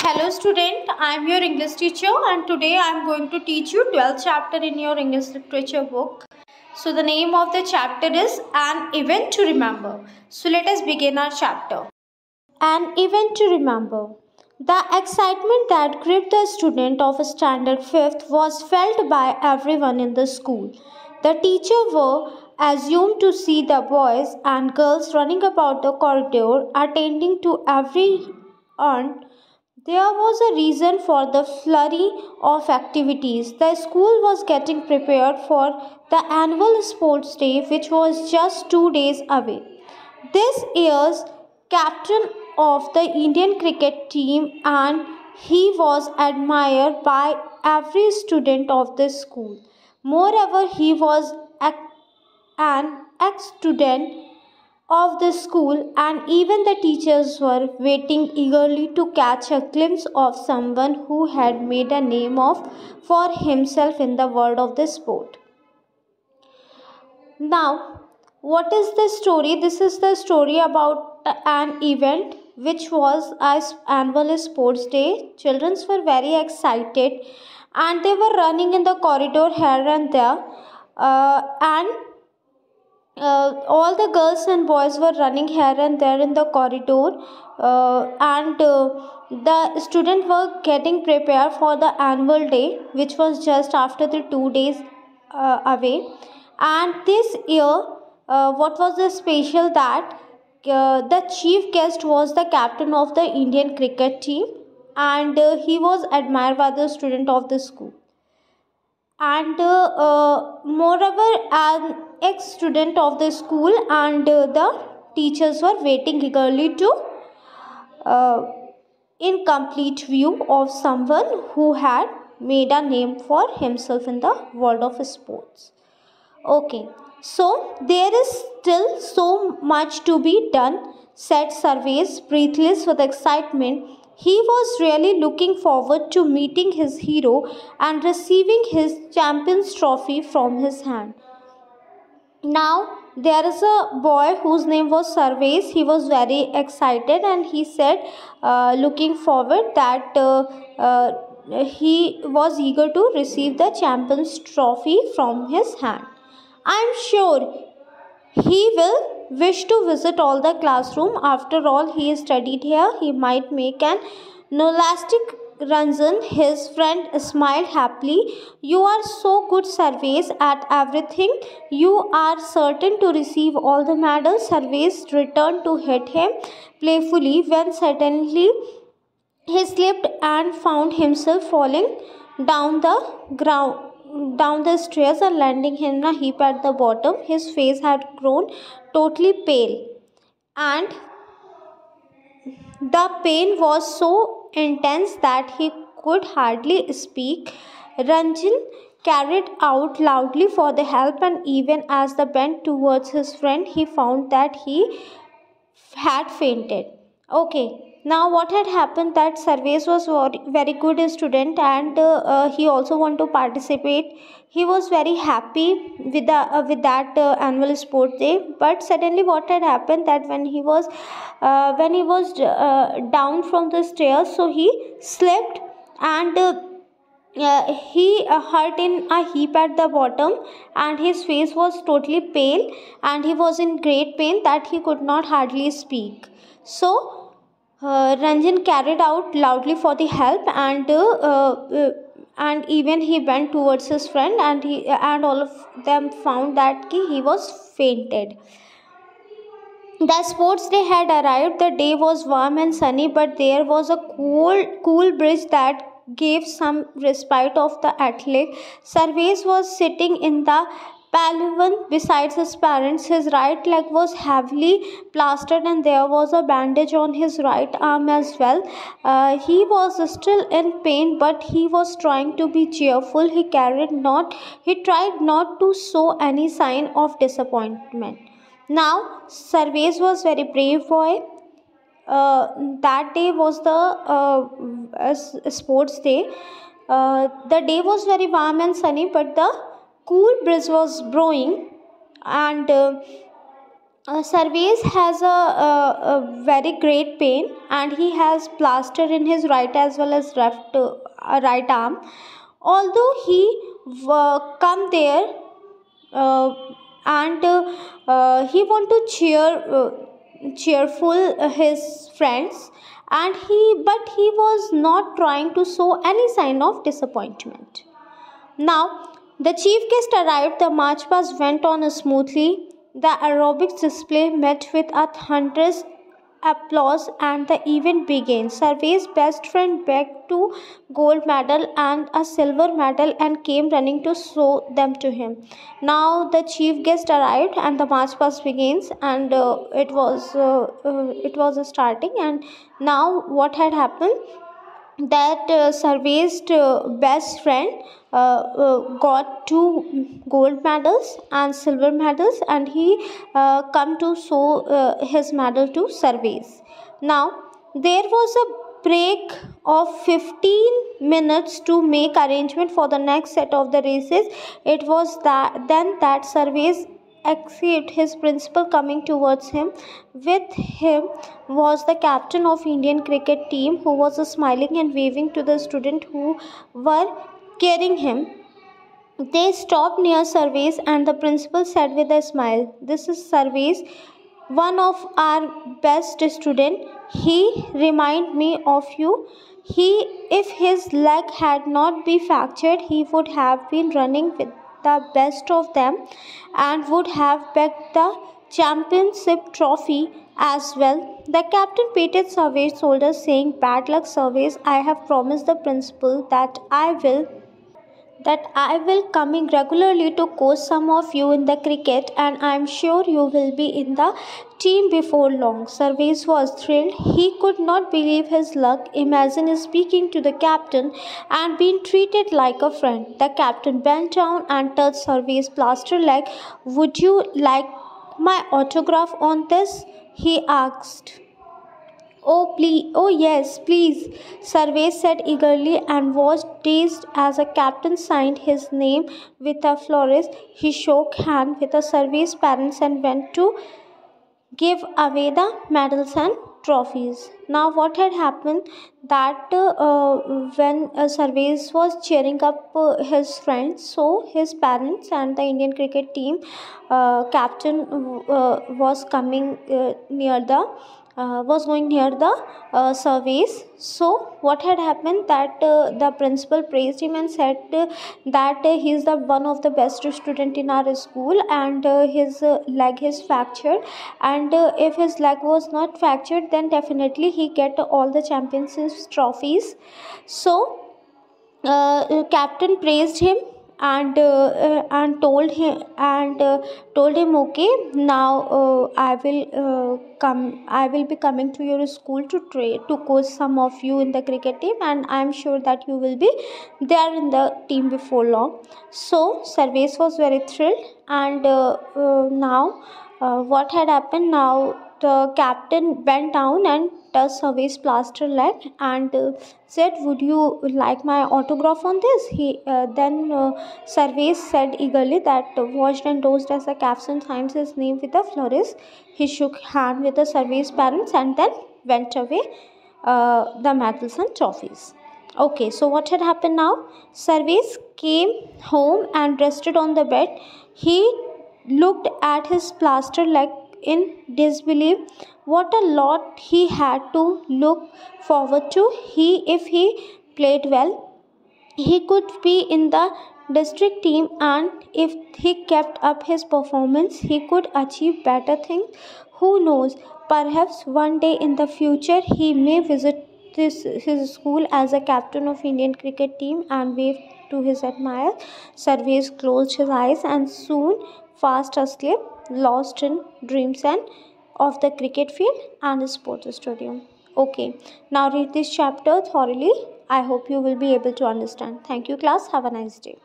Hello student, I am your English teacher and today I am going to teach you 12th chapter in your English literature book. So the name of the chapter is An Event to Remember. So let us begin our chapter. An event to remember. The excitement that gripped the student of Standard 5th was felt by everyone in the school. The teachers were assumed to see the boys and girls running about the corridor, attending to every urn. There was a reason for the flurry of activities. The school was getting prepared for the annual sports day, which was just 2 days away. This year's captain of the Indian cricket team, and he was admired by every student of the school. Moreover, he was an ex-student of the school, and even the teachers were waiting eagerly to catch a glimpse of someone who had made a name of for himself in the world of the sport. Now, what is the story? This is the story about an event which was as annual sports day. Children were very excited and they were running in the corridor here and there, and all the girls and boys were running here and there in the corridor, and the students were getting prepared for the annual day, which was just after the 2 days away. And this year, what was the special that the chief guest was the captain of the Indian cricket team, and he was admired by the student of the school. And moreover, an ex-student of the school and the teachers were waiting eagerly to uh, in complete view of someone who had made a name for himself in the world of sports. Okay, so there is still so much to be done, said Surveys, breathless with excitement. He was really looking forward to meeting his hero and receiving his champion's trophy from his hand. Now, there is a boy whose name was Surveys. He was very excited and he said, looking forward that he was eager to receive the champion's trophy from his hand. I am sure he will wish to visit all the classroom. After all, he studied here. He might make an nolastic Ranjan. His friend smiled happily. You are so good, Surveys, at everything. You are certain to receive all the medals. Surveys returned to hit him playfully when suddenly he slipped and found himself falling down the down the stairs and landing in a heap at the bottom. His face had grown totally pale, and the pain was so intense that he could hardly speak. Ranjan carried out loudly for the help, and even as the bent towards his friend, he found that he had fainted. Okay, now what had happened that Surveys was very good student, and he also want to participate. He was very happy with that annual sport day. But suddenly, what had happened that when he was down from the stairs, so he slipped, and he hurt in a heap at the bottom, and his face was totally pale, and he was in great pain that he could not hardly speak. So Ranjan carried out loudly for the help, and even he bent towards his friend, and all of them found that he was fainted. The sports day had arrived. The day was warm and sunny, but there was a cool breeze that gave some respite of the athlete. Surveys was sitting in the pavilion beside his parents. His right leg was heavily plastered, and there was a bandage on his right arm as well. He was still in pain, but he was trying to be cheerful. He tried not to show any sign of disappointment. Now, Surveys was very brave boy. That day was the sports day. The day was very warm and sunny, but the cool breeze was blowing, and Sarvesh has a very great pain, and he has plaster in his right as well as right arm. Although he come there, uh, and he want to cheerful his friends, and he was not trying to show any sign of disappointment. Now, the chief guest arrived, the march past went on smoothly. The aerobics display met with a thunderous applause and the event began. Survey's best friend begged to gold medal and a silver medal and came running to show them to him. Now the chief guest arrived and the march past begins, and it was starting. And now what had happened, that Sarvesh's best friend got two gold medals and silver medals, and he come to show his medal to Sarvesh. Now there was a break of 15 minutes to make arrangement for the next set of the races. It was that Sarvesh except his principal coming towards him. With him was the captain of Indian cricket team, who was smiling and waving to the student who were carrying him. They stopped near Sarvesh, and the principal said with a smile, "This is Sarvesh, one of our best student. He remind me of you. He, if his leg had not been fractured, he would have been running with the best of them and would have bagged the championship trophy as well." The captain patted Sarvesh's shoulder, saying, "Bad luck, Sarvesh. I have promised the principal that I will coming regularly to coach some of you in the cricket, and I am sure you will be in the team before long." Sarvesh was thrilled. He could not believe his luck. Imagine speaking to the captain and being treated like a friend. The captain bent down and touched Sarvesh's plaster leg. "Would you like my autograph on this?" he asked. "Oh, please, oh, yes, please," Sarvesh said eagerly and was dazed as a captain signed his name with a flourish. He shook hands with the Sarvesh's parents and went to give away the medals and trophies. Now, what had happened, that when Sarvesh was cheering up his friends, so his parents and the Indian cricket team captain was coming near the was going near the surveys. So what had happened, that the principal praised him and said that he is the one of the best student in our school, and his leg is fractured, and if his leg was not fractured, then definitely he get all the championships trophies. So captain praised him, and told him, "Okay, now I will be coming to your school to coach some of you in the cricket team, and I am sure that you will be there in the team before long." So Sarvesh was very thrilled, and now what had happened, now the captain bent down and touched Sarvesh's plaster leg, and said, "Would you like my autograph on this?" Then Sarvesh said eagerly that, washed and dosed as the captain signs his name with a flourish. He shook hand with the Sarvesh's parents and then went away the medals and trophies. Okay, so what had happened now? Sarvesh came home and rested on the bed. He looked at his plaster leg in disbelief. What a lot he had to look forward to. If he played well, he could be in the district team, and if he kept up his performance, he could achieve better things. Who knows, perhaps one day in the future he may visit his school as a captain of Indian cricket team and wave to his admirers. Sarvesh closed his eyes and soon fast asleep, lost in dreams and of the cricket field and sports stadium. Okay, now read this chapter thoroughly. I hope you will be able to understand. Thank you, class. Have a nice day.